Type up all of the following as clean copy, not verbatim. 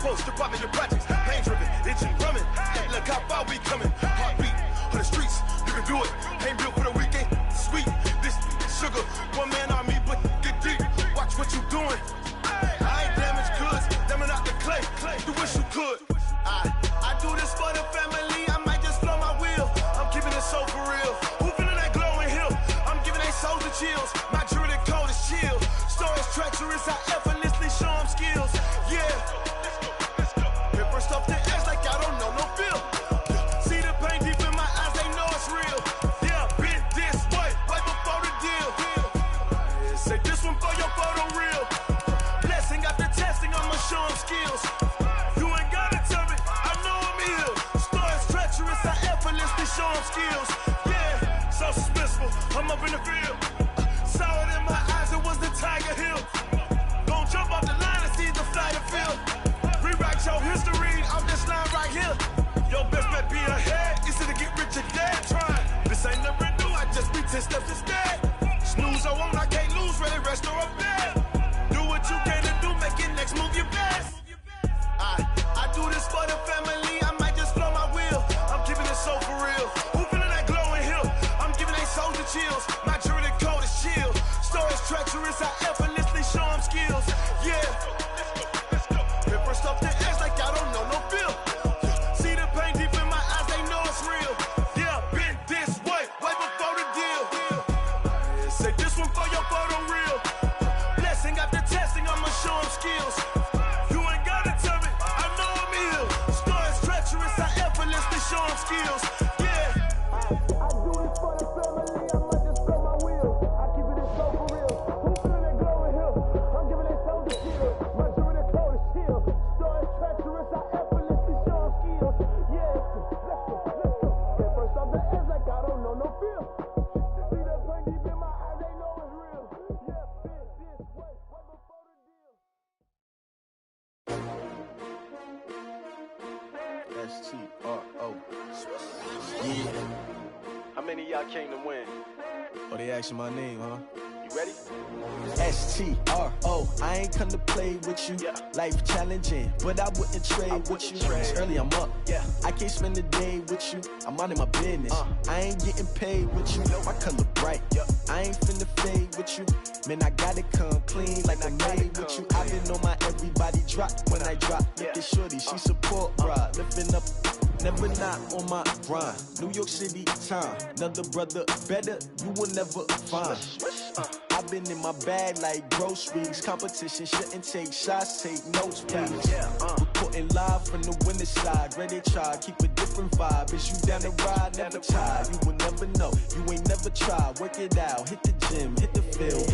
post, strip out of your projects. Pain driven, itching, drumming. Look how far we coming. Heartbeat on the streets, you can do it. Ain't built for the weekend. Sweet, this sugar, one man army, but get deep. Watch what you doing. I ain't damaged goods, damn out the clay. You wish you could. I do this for the family. I might just blow my wheel. I'm keeping it so for real. Who feeling that glowing hill? I'm giving they souls the chills. My jewelry cold is chill. Stories treacherous, I effortlessly show them skills. Yeah. Paper stuff the edge like I don't know no feel. See the pain deep in my eyes, they know it's real. Yeah, been this way, right before the deal. Say this one for your photo real. Blessing after testing, I'ma show them skills. You ain't gotta tell me, I know I'm ill. Stories treacherous, I effortlessly show them skills. Yeah, so suspenseful, I'm up in the field. Saw it in my eyes, it was the Tiger Hill. Gon' jump off the line and see the flight of field. Rewrite your history off this line right here. Your best bet be ahead, easy to get rich or dead trying. This ain't never new, I just be 10 steps instead. Snooze or won't, I can't lose, ready, rest or a bed. Do what you can to do, make it next move your best. I do this for the family, I might just blow my wheel. I'm keeping it so for real. Who feeling that glowing hill? I'm giving they souls the chills. My jewelry cold is chill. Stories treacherous, I effortlessly show them skills. Yeah. Paper stuff the edge like I don't know no feel. See the pain deep in my eyes, they know it's real. Yeah, been this way, way before the deal. Say this one for your photo real. Blessing after testing, I'ma show them skills. You ain't gotta tell me, I know I'm ill. Stories treacherous, I effortlessly show them skills. Yeah. I do this for the family, I might just blow my wheel. I keep it so for real. Who feeling that glowing hill? I'm giving they soul the shield. My jewelry cold is chill. Stories treacherous, I effortlessly show them skills. Yeah, let's go. Get first off the edge like I don't know no feel. See the pain deep in my eyes, they know it's real. Yeah, been this way, way before the deal. STRO. Yeah. How many of y'all came to win? Oh, they asking my name, huh? You ready? STRO. I ain't come to play with you. Yeah. Life challenging, but I wouldn't trade with you. It's early, I'm up. Yeah. I can't spend the day with you. I'm minding my business. I ain't getting paid with you. My color bright. Yeah. I ain't finna fade with you. Man, I gotta come clean like I'm made with you. I've been on my everybody drop when I drop. Look at shorty, she support ride. Lifting up, never not on my grind. New York City time. Another brother better, you will never find. I've been in my bag like groceries. Competition shouldn't take shots, take notes, please. Reporting live from the winter side. Ready to try, keep a different vibe. Is you down the ride, never tired. You will never know, you ain't never tried. Work it out, hit the gym, hit the field.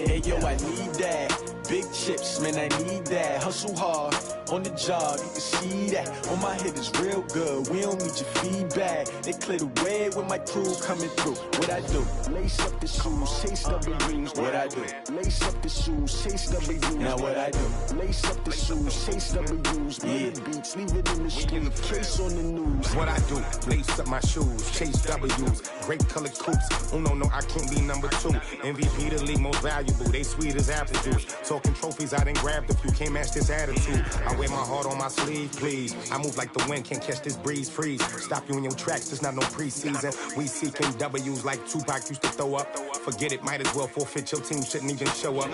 Hey yo, I need that. Big chips, man, I need that. Hustle hard, on the job, you can see that. On my head is real good, we don't need your feedback. They clear the way with my crew coming through. What I do? Lace up the shoes, chase W's. What I do? Lace up the shoes, chase W's. Now what I do? Lace up the shoes, chase W's. Yeah. Beats, leave it in the street, case on the news. What I do? Lace up my shoes, chase W's. Great colored coops. Oh no, I can't be number 2. MVP the league most valuable. They sweet as apple juice. Talking trophies, I done grabbed a few. Can't match this attitude. I wear my heart on my sleeve, please. I move like the wind, can't catch this breeze. Freeze. Stop you in your tracks. There's not no preseason. We seeking W's like Tupac used to throw up. Forget it, might as well forfeit. Your team shouldn't even show up.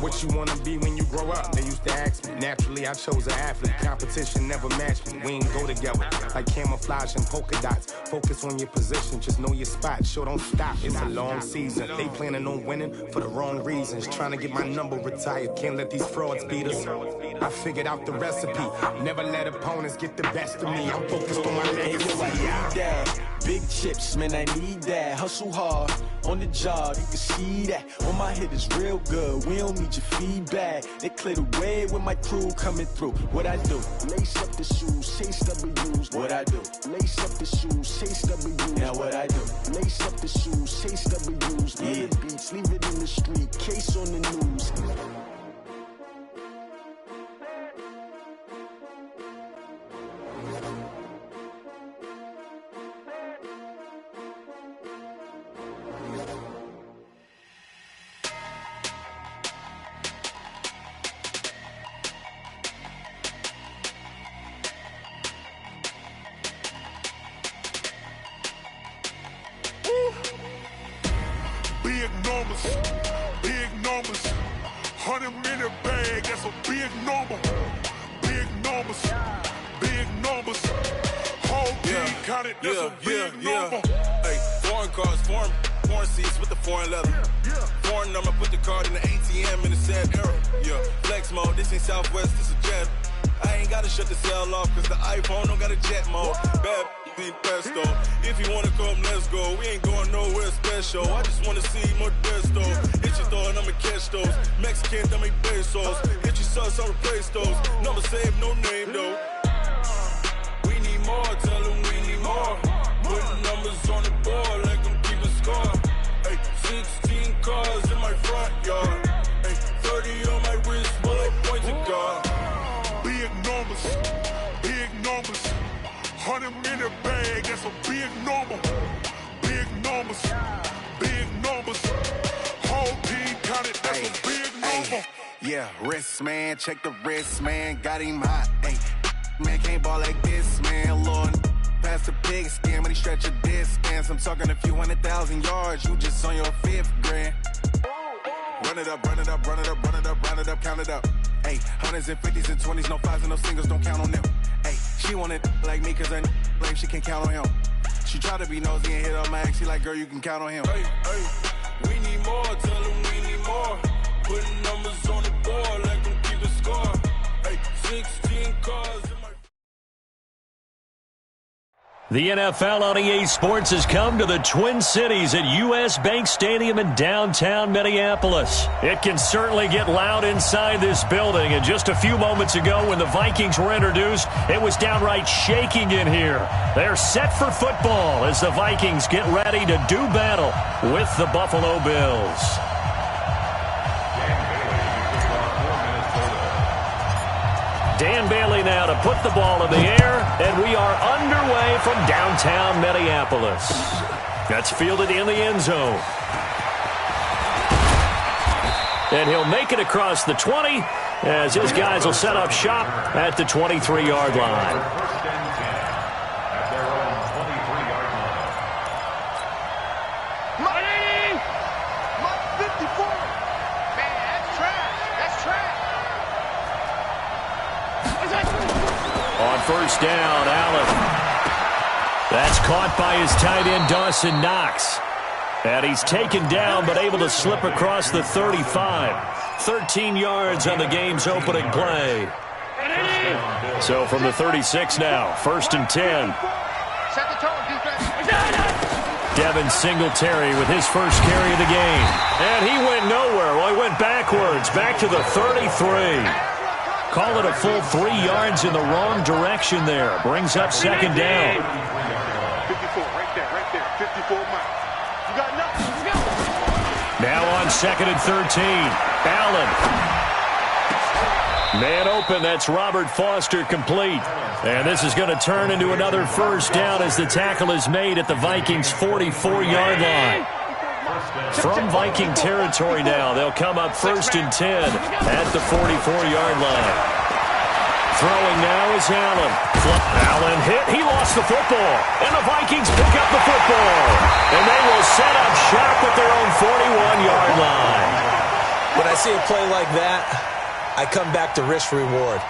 What you wanna be when you grow up? They used to ask me. Naturally, I chose an athlete. Competition never matched me. We ain't go together like camouflage and polka dots. Focus on your position, just know your spot. Show don't stop. It's a long season. They planning on winning for the wrong reasons. Trying to get my number retired. Can't let these frauds beat us. I figured out the recipe. Never let opponents get the best of me. I'm focused on my legacy. I need that. Big chips, man, I need that. Hustle hard, on the job, you can see that. On my head is real good, we don't need your feedback. They clear the way with my crew coming through. What I do? Lace up the shoes, chase W's. What I do? Lace up the shoes, chase W's. Now what I do? Lace up the shoes, chase W's. Yeah. Beats, leave it in the street, case on the news. that's a big number. Big numbers, big numbers. Whole team counted, that's a big number. Hey, foreign cars, foreign seats with the foreign leather. Foreign number, put the card in the ATM in the sad era. Yeah, flex mode, this ain't Southwest, this is jet. I ain't gotta shut the cell off, cause the iPhone don't got a jet mode. Bad be pesto. If you wanna come, let's go. We ain't going nowhere special. I just wanna see more Modesto. Hit your thought, I'ma catch those. Mexican, dame pesos. Hit your sauce, I'll replace those. Number save, no name though. We need more, tell them we need more. Putting numbers on the board, like them keep a score. Hey, 16 cars in my front yard. Hey, 30 on my wrist, bullet points to God. Big numbers, big numbers. 100 in the bag, that's a big number. Big numbers, big numbers. Whole team counted, that's a big number. Yeah, wrist man, check the wrist man, got him hot. Hey, man can't ball like this, man. Lord, past the big skin, but he stretch a distance. I'm talking a few 100,000 yards, you just on your 5th grand. Run it up, run it up, run it up, run it up, round it up, count it up. Hey, 100s and 50s and 20s, no 5s and no singles, don't count on them. Hey, she want it like me, cause her like she can count on him. She try to be nosy and hit up my ex, she like, girl, you can count on him. Hey, we need more, tell them we need more. Putting numbers on the board, like them keep a score. Hey, 16 cars in my... The NFL on EA Sports has come to the Twin Cities at US Bank Stadium in downtown Minneapolis. It can certainly get loud inside this building, and just a few moments ago when the Vikings were introduced, it was downright shaking in here. They're set for football as the Vikings get ready to do battle with the Buffalo Bills. Dan Bailey now to put the ball in the air, and we are underway from downtown Minneapolis. That's fielded in the end zone. And he'll make it across the 20 as his guys will set up shop at the 23-yard line. First down, Allen. That's caught by his tight end, Dawson Knox. And he's taken down, but able to slip across the 35. 13 yards on the game's opening play. So from the 36 now, 1st and 10. Devin Singletary with his first carry of the game. And he went nowhere. Well, he went backwards, back to the 33. Call it a full 3 yards in the wrong direction there. Brings up 2nd down. 54, right there, 54 miles. You got nothing. Now on 2nd and 13. Allen. Man open, that's Robert Foster complete. And this is going to turn into another first down as the tackle is made at the Vikings' 44-yard line. From Viking territory now, they'll come up 1st and 10 at the 44-yard line. Throwing now is Allen. Allen hit. He lost the football. And the Vikings pick up the football. And they will set up shop at their own 41-yard line. When I see a play like that, I come back to risk-reward.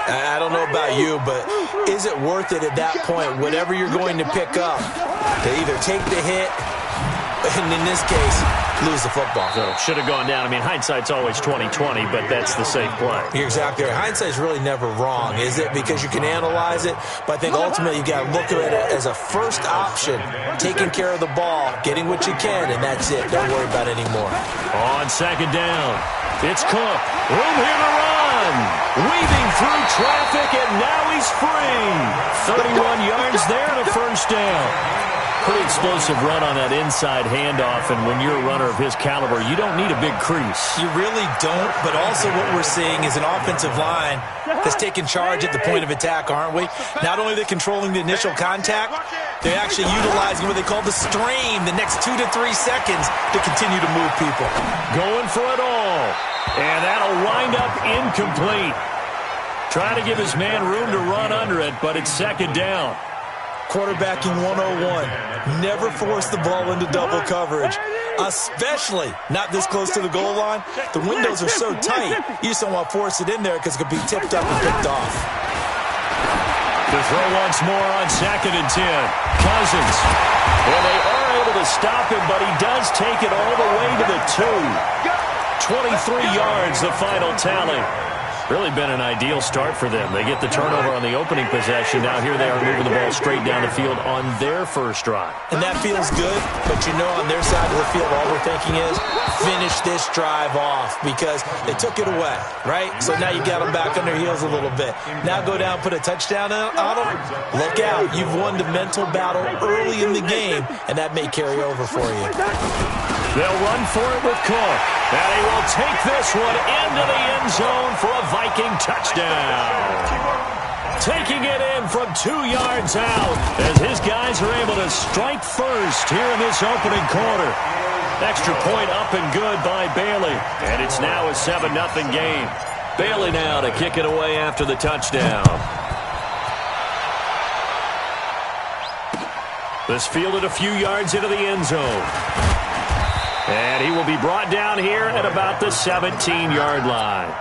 I don't know about you, but is it worth it at that point, whatever you're going to pick up, to either take the hit, and in this case, lose the football? So should have gone down. I mean, hindsight's always 20/20, but that's the safe play. You're exactly right. Hindsight's really never wrong, is it? Because you can analyze it, but I think ultimately you got to look at it as a first option, taking care of the ball, getting what you can, and that's it. Don't worry about it anymore. On 2nd down, it's Cook. Room here to run. Weaving through traffic, and now he's free. 31 yards there and a first down. Pretty explosive run on that inside handoff, and when you're a runner of his caliber, you don't need a big crease. You really don't, but also what we're seeing is an offensive line that's taking charge at the point of attack, aren't we? Not only are they controlling the initial contact, they're actually utilizing what they call the stream, the next 2 to 3 seconds, to continue to move people. Going for it all, and that'll wind up incomplete. Trying to give his man room to run under it, but it's 2nd down. Quarterbacking 101. Never force the ball into double coverage. especially not this close to the goal line. The windows are so tight, you just don't want to force it in there because it could be tipped up and picked off. The throw once more on 2nd and 10. Cousins. And they are able to stop him, but he does take it all the way to the 2. 23 yards, the final tally. Really been an ideal start for them. They get the turnover on the opening possession. Now here they are moving the ball straight down the field on their first drive. And that feels good, but you know on their side of the field all we're thinking is finish this drive off because they took it away, right? So now you got them back on their heels a little bit. Now go down, put a touchdown on them. Look out. You've won the mental battle early in the game, and that may carry over for you. They'll run for it with Cook. And he will take this one into the end zone for a Viking touchdown. Taking it in from 2 yards out as his guys are able to strike first here in this opening quarter. Extra point up and good by Bailey. And it's now a 7-0 game. Bailey now to kick it away after the touchdown. This fielded a few yards into the end zone. And he will be brought down here at about the 17-yard line.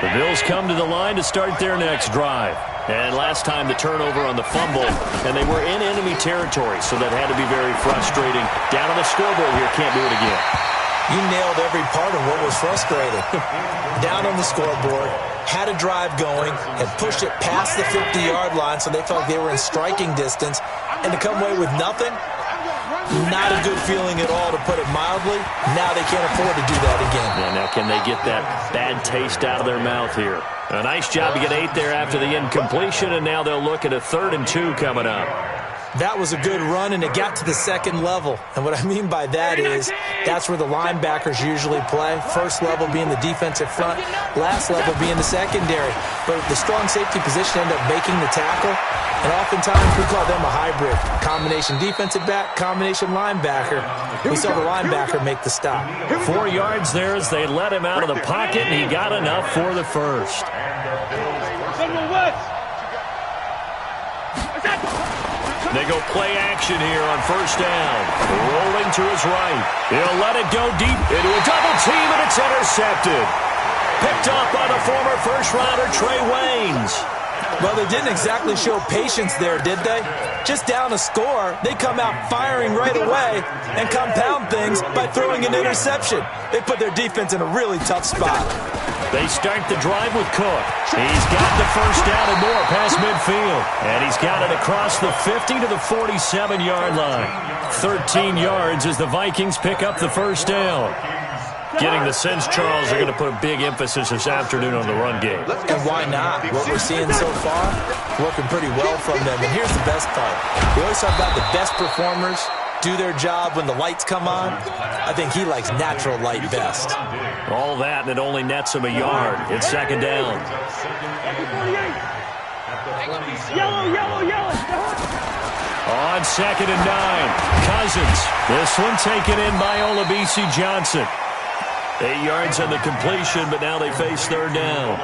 The Bills come to the line to start their next drive. And last time the turnover on the fumble, and they were in enemy territory, so that had to be very frustrating. Down on the scoreboard here, can't do it again. You nailed every part of what was frustrating. Down on the scoreboard, had a drive going, had pushed it past the 50-yard line, so they felt like they were in striking distance. And to come away with nothing, not a good feeling at all, to put it mildly. Now they can't afford to do that again. Yeah, now can they get that bad taste out of their mouth here? A nice job to get 8 there after the incompletion, and now they'll look at a 3rd and 2 coming up. That was a good run, and it got to the second level. And what I mean by that is that's where the linebackers usually play. First level being the defensive front, last level being the secondary. But the strong safety position ended up making the tackle. And oftentimes we call them a hybrid. Combination defensive back, combination linebacker. We saw the linebacker make the stop. 4 yards there as they let him out of the pocket, and he got enough for the first. They go play action here on first down. Rolling to his right. He'll let it go deep into a double team, and it's intercepted. Picked up by the former first-rounder Trey Waynes. Well, they didn't exactly show patience there, did they? Just down a score, they come out firing right away and compound things by throwing an interception. They put their defense in a really tough spot. They start the drive with Cook. He's got the first down and more past midfield. And he's got it across the 50 to the 47-yard line. 13 yards as the Vikings pick up the first down. Getting the sense, Charles, they're going to put a big emphasis this afternoon on the run game. And why not? What we're seeing so far, working pretty well from them. And here's the best part. We always talk about the best performers do their job when the lights come on. I think he likes natural light best. All that, and it only nets him a yard. It's second down. On 2nd and 9, Cousins. This one taken in by Olabisi Johnson. 8 yards on the completion, but now they face third down.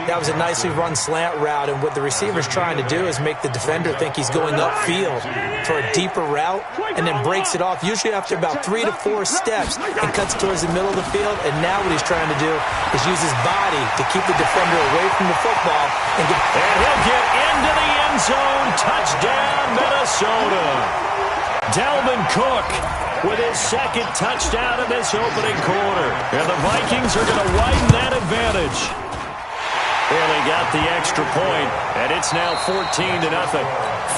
That was a nicely run slant route, and what the receiver's trying to do is make the defender think he's going upfield for a deeper route, and then breaks it off, usually after about 3 to 4 steps, and cuts towards the middle of the field. And now what he's trying to do is use his body to keep the defender away from the football. And he'll get into the end zone. Touchdown, Minnesota. Dalvin Cook with his second touchdown in this opening quarter. And the Vikings are going to widen that advantage. And they got the extra point, and it's now 14-0.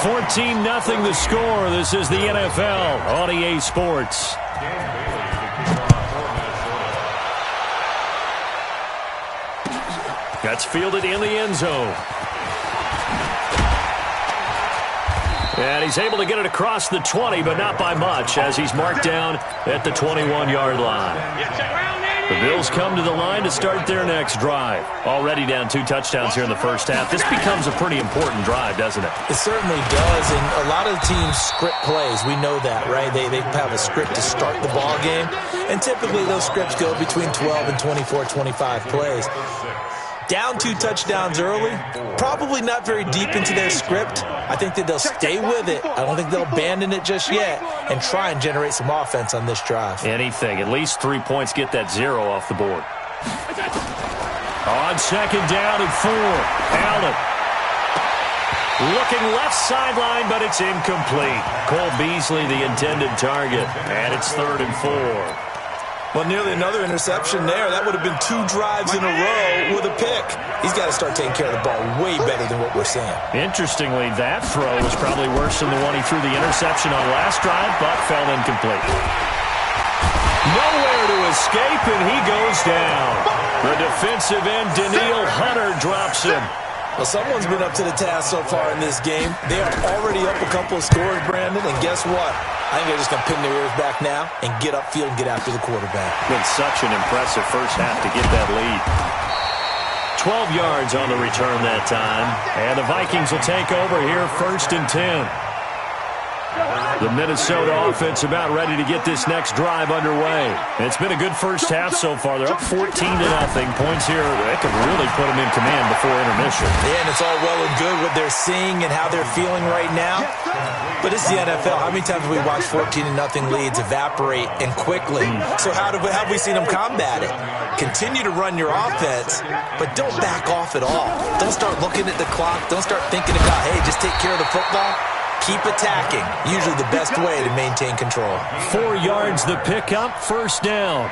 14-0 the score. This is the NFL on EA Sports. That's fielded in the end zone. And he's able to get it across the 20, but not by much, as he's marked down at the 21-yard line. The Bills come to the line to start their next drive. Already down 2 touchdowns here in the first half. This becomes a pretty important drive, doesn't it? It certainly does, and a lot of teams script plays. We know that, right? They have a script to start the ball game, and typically those scripts go between 12 and 24, 25 plays. Down 2 touchdowns early, probably not very deep into their script. I think that they'll stay with it. I don't think they'll abandon it just yet and try and generate some offense on this drive. Anything. At least 3 points, get that 0 off the board. On second down and 4, Allen. Looking left sideline, but it's incomplete. Cole Beasley, the intended target, and it's 3rd and 4. Well, nearly another interception there. That would have been 2 drives in a row with a pick. He's got to start taking care of the ball way better than what we're seeing. Interestingly, that throw was probably worse than the one he threw the interception on last drive, but fell incomplete. Nowhere to escape, and he goes down. The defensive end, Danielle Hunter, drops him. Well, someone's been up to the task so far in this game. They are already up a couple of scores, Brandon, and guess what? I think they're just going to pin their ears back now and get upfield and get after the quarterback. Been such an impressive first half to get that lead. 12 yards on the return that time, and the Vikings will take over here 1st and 10. The Minnesota offense about ready to get this next drive underway. It's been a good first half so far. They're up 14-0. Points here, that could really put them in command before intermission. Yeah, and it's all well and good what they're seeing and how they're feeling right now. But it's the NFL. How many times have we watched 14-0 leads evaporate and quickly? So how have we seen them combat it? Continue to run your offense, but don't back off at all. Don't start looking at the clock. Don't start thinking about, hey, just take care of the football. Keep attacking. Usually the best way to maintain control. 4 yards the pickup, 1st down.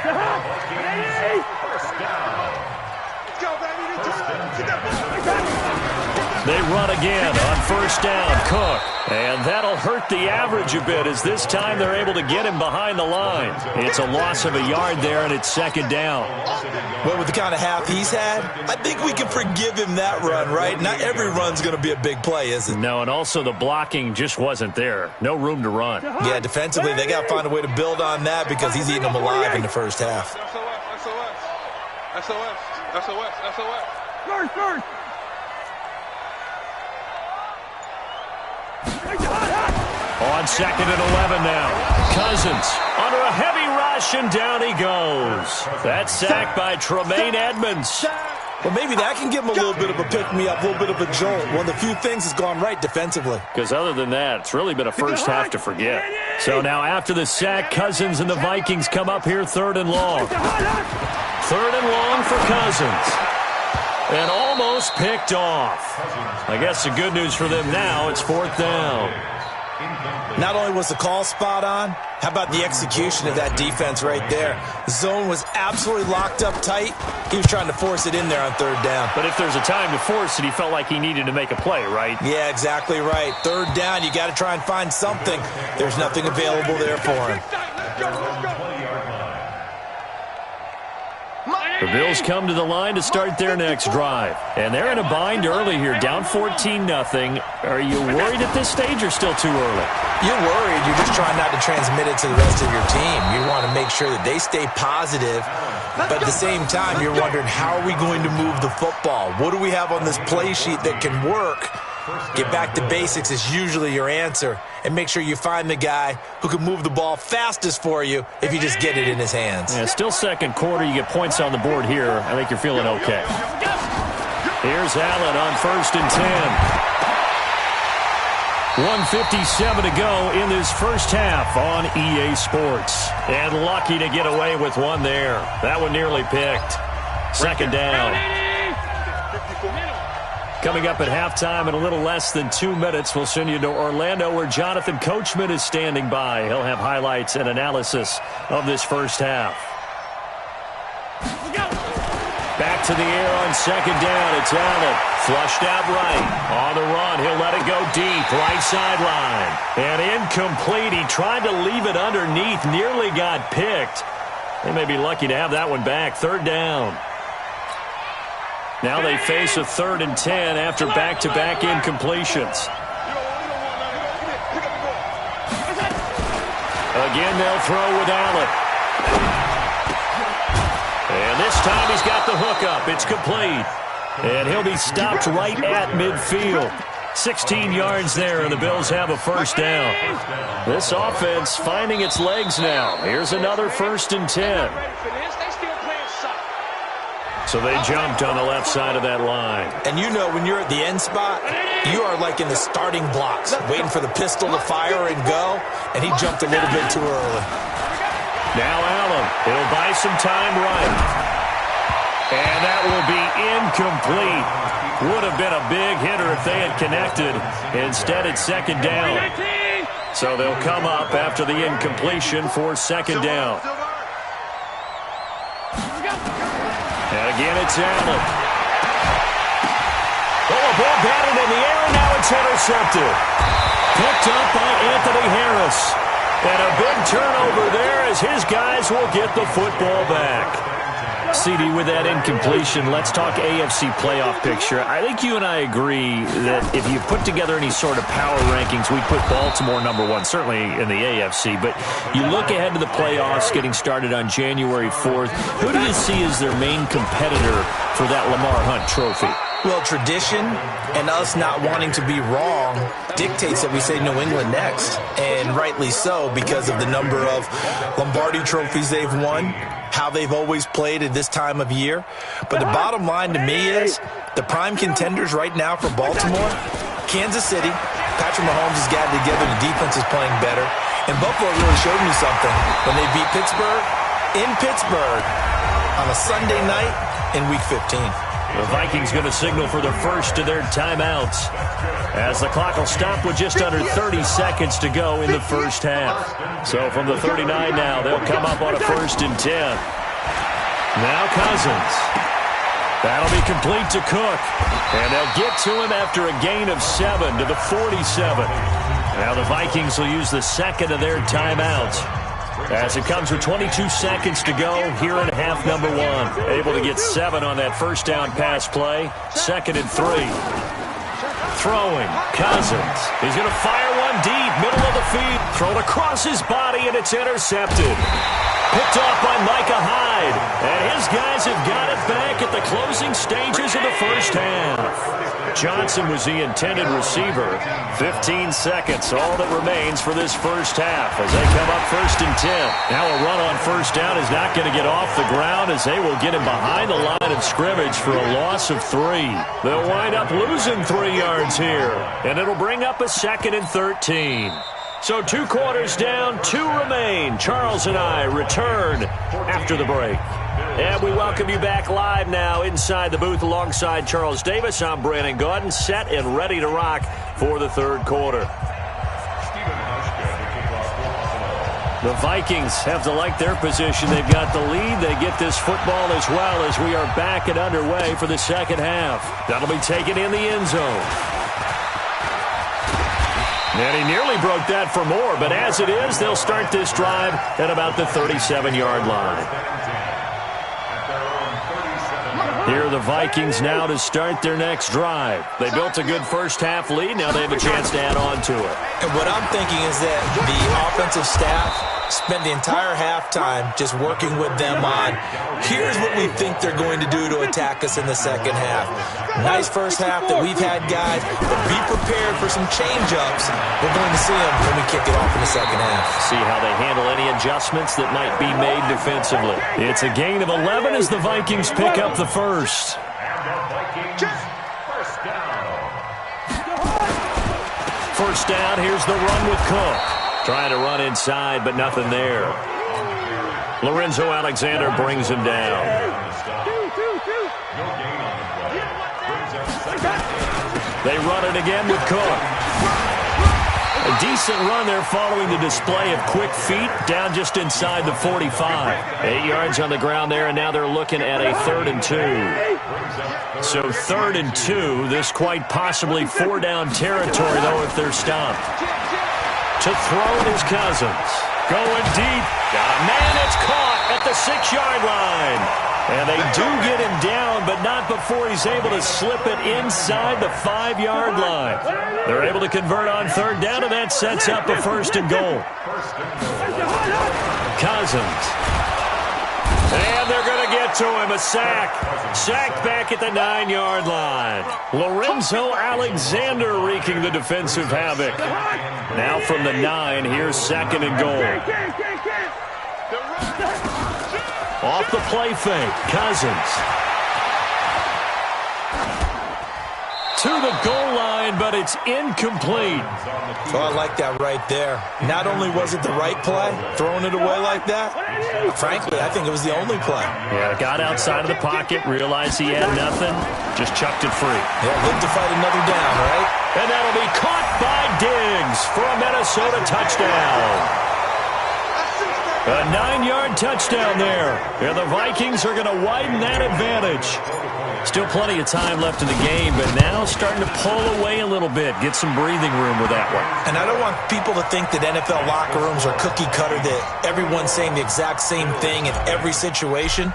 They run again on 1st down, Cook. And that'll hurt the average a bit as this time they're able to get him behind the line. It's a loss of a yard there, and it's 2nd down. Well, with the kind of half he's had, I think we can forgive him that run, right? Not every run's going to be a big play, is it? No, and also the blocking just wasn't there. No room to run. Yeah, defensively, they got to find a way to build on that because he's eating them alive in the first half. SOS. On 2nd and 11 now. Cousins under a heavy rush, and down he goes. That's sacked by Tremaine Edmonds. Well, maybe that can give him a little bit of a pick-me-up, a little bit of a jolt. One of the few things has gone right defensively. Because other than that, it's really been a first half to forget. So now after the sack, Cousins and the Vikings come up here 3rd and long. 3rd and long for Cousins. And almost picked off. I guess the good news for them now, it's 4th down. Not only was the call spot on, how about the execution of that defense right there? The zone was absolutely locked up tight. He was trying to force it in there on 3rd down. But if there's a time to force it, he felt like he needed to make a play, right? Yeah, exactly right. 3rd down, you got to try and find something. There's nothing available there for him. The Bills come to the line to start their next drive. And they're in a bind early here, down 14-0. Are you worried at this stage or still too early? You're worried. You're just trying not to transmit it to the rest of your team. You want to make sure that they stay positive. But at the same time, you're wondering, how are we going to move the football? What do we have on this play sheet that can work? Get back to basics is usually your answer. And make sure you find the guy who can move the ball fastest for you if you just get it in his hands. Yeah, still 2nd quarter. You get points on the board here. I think you're feeling okay. Here's Allen on 1st and 10. 1:57 to go in this first half on EA Sports. And lucky to get away with one there. That one nearly picked. 2nd down. Coming up at halftime in a little less than 2 minutes, we'll send you to Orlando where Jonathan Coachman is standing by. He'll have highlights and analysis of this first half. Back to the air on 2nd down. It's Allen. Flushed out right. On the run, he'll let it go deep. Right sideline. And incomplete. He tried to leave it underneath. Nearly got picked. They may be lucky to have that one back. 3rd down. Now they face a 3rd and 10 after back-to-back incompletions. Again, they'll throw with Allen. And this time he's got the hookup. It's complete. And he'll be stopped right at midfield. 16 yards there, and the Bills have a 1st down. This offense finding its legs now. Here's another 1st and 10. So they jumped on the left side of that line. And you know when you're at the end spot, you are like in the starting blocks, waiting for the pistol to fire and go, and he jumped a little bit too early. Now Allen. It'll buy some time right. And that will be incomplete. Would have been a big hitter if they had connected. Instead, it's second down. So they'll come up after the incompletion for second down. And again, it's Allen. Oh, a ball batted in the air, and now it's intercepted. Picked up by Anthony Harris. And a big turnover there as his guys will get the football back. CD, with that incompletion, let's talk AFC playoff picture. I think you and I agree that if you put together any sort of power rankings, we'd put Baltimore number one, certainly in the AFC. But you look ahead to the playoffs getting started on January 4th. Who do you see as their main competitor for that Lamar Hunt trophy? Well, tradition and us not wanting to be wrong dictates that we say New England next. And rightly so, because of the number of Lombardi trophies they've won, how they've always played at this time of year. But the bottom line to me is the prime contenders right now for Baltimore, Kansas City. Patrick Mahomes has gotten together. The defense is playing better. And Buffalo really showed me something when they beat Pittsburgh in Pittsburgh on a Sunday night in Week 15. The Vikings going to signal for the first of their timeouts as the clock will stop with just under 30 seconds to go in the first half. So from the 39 now, they'll come up on a 1st and 10. Now Cousins. That'll be complete to Cook. And they'll get to him after a gain of 7 to the 47. Now the Vikings will use the second of their timeouts, as it comes with 22 seconds to go here in half number 1. Able to get 7 on that first down pass play. 2nd and 3. Throwing. Cousins. He's going to fire one deep. Middle of the field. Thrown across his body, and it's intercepted. Picked off by Micah Hyde. And his guys have got it back at the closing stages of the first half. Johnson was the intended receiver. 15 seconds, all that remains for this first half as they come up 1st and 10. Now a run on first down is not going to get off the ground as they will get him behind the line of scrimmage for a loss of 3. They'll wind up losing 3 yards here, and it'll bring up a 2nd and 13. So 2 quarters down, 2 remain. Charles and I return after the break. And we welcome you back live now inside the booth alongside Charles Davis. I'm Brandon Gaudin, set and ready to rock for the 3rd quarter. The Vikings have to like their position. They've got the lead. They get this football as well as we are back and underway for the second half. That'll be taken in the end zone. And he nearly broke that for more, but as it is, they'll start this drive at about the 37-yard line. Here are the Vikings now to start their next drive. They built a good first half lead. Now they have a chance to add on to it. And what I'm thinking is that the offensive staff spent the entire halftime just working with them on, here's what we think they're going to do to attack us in the second half. Nice first half that we've had, guys, but be prepared for some change-ups. We're going to see them when we kick it off in the second half. See how they handle any adjustments that might be made defensively. It's a gain of 11 as the Vikings pick up the first. First down, here's the run with Cook. Trying to run inside, but nothing there. Lorenzo Alexander brings him down. They run it again with Cook. A decent run there following the display of quick feet down just inside the 45. 8 yards on the ground there, and now they're looking at a 3rd and 2. So 3rd and 2, this quite possibly 4-down territory, though, if they're stopped. To throw is Cousins. Going deep. Got a man that's caught at the 6-yard line. And they do get him down, but not before he's able to slip it inside the 5-yard line. They're able to convert on 3rd down, and that sets up a 1st and goal. Cousins. And they're going to get to him. A sack. Sacked back at the 9-yard line. Lorenzo Alexander wreaking the defensive havoc. Now from the 9, here's 2nd and goal. Off the play fake, Cousins. to the goal line, but it's incomplete. So I like that right there. Not only was it the right play, throwing it away like that, frankly, I think it was the only play. Yeah, got outside of the pocket, realized he had nothing, just chucked it free. Yeah, live to fight another down, right? And that'll be caught by Diggs for a Minnesota touchdown. A 9-yard touchdown there. And the Vikings are going to widen that advantage. Still plenty of time left in the game, but now starting to pull away a little bit. Get some breathing room with that one. And I don't want people to think that NFL locker rooms are cookie cutter, that everyone's saying the exact same thing in every situation.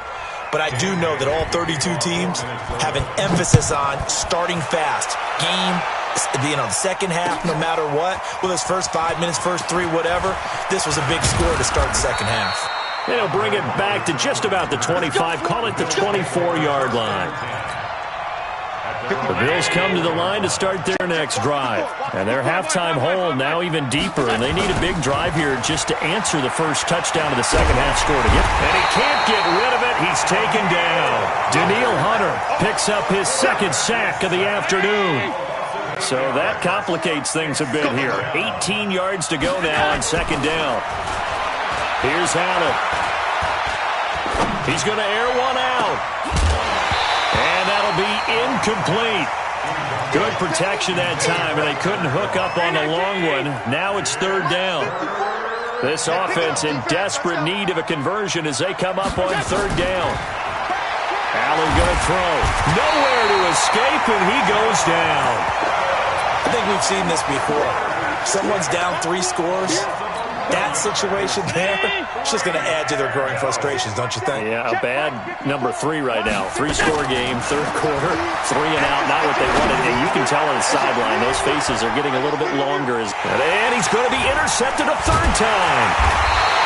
But I do know that all 32 teams have an emphasis on starting fast. Game, the second half, no matter what. Whether it's first 5 minutes, first 3, whatever. This was a big score to start the second half. They'll bring it back to just about the 25. Call it the 24-yard line. The Bills come to the line to start their next drive. And their halftime hole now even deeper. And they need a big drive here just to answer the first touchdown of the second half score to get. And he can't get rid of it. He's taken down. Danielle Hunter picks up his second sack of the afternoon. So that complicates things a bit here. 18 yards to go now on second down. Here's Allen. He's going to air one out. And that'll be incomplete. Good protection that time, and they couldn't hook up on the long one. Now it's third down. This offense in desperate need of a conversion as they come up on third down. Allen going to throw. Nowhere to escape, and he goes down. I think we've seen this before. Someone's down 3 scores. That situation there, it's just going to add to their growing frustrations, don't you think? Yeah, a bad number 3 right now. 3-score game, third quarter, 3 and out, not what they wanted. And you can tell on the sideline, those faces are getting a little bit longer. And he's going to be intercepted a third time.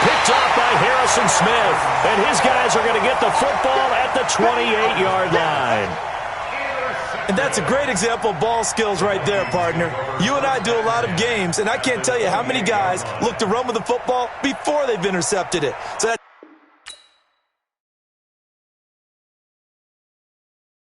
Picked off by Harrison Smith. And his guys are going to get the football at the 28-yard line. And that's a great example of ball skills right there, partner. You and I do a lot of games, and I can't tell you how many guys look to run with the football before they've intercepted it. So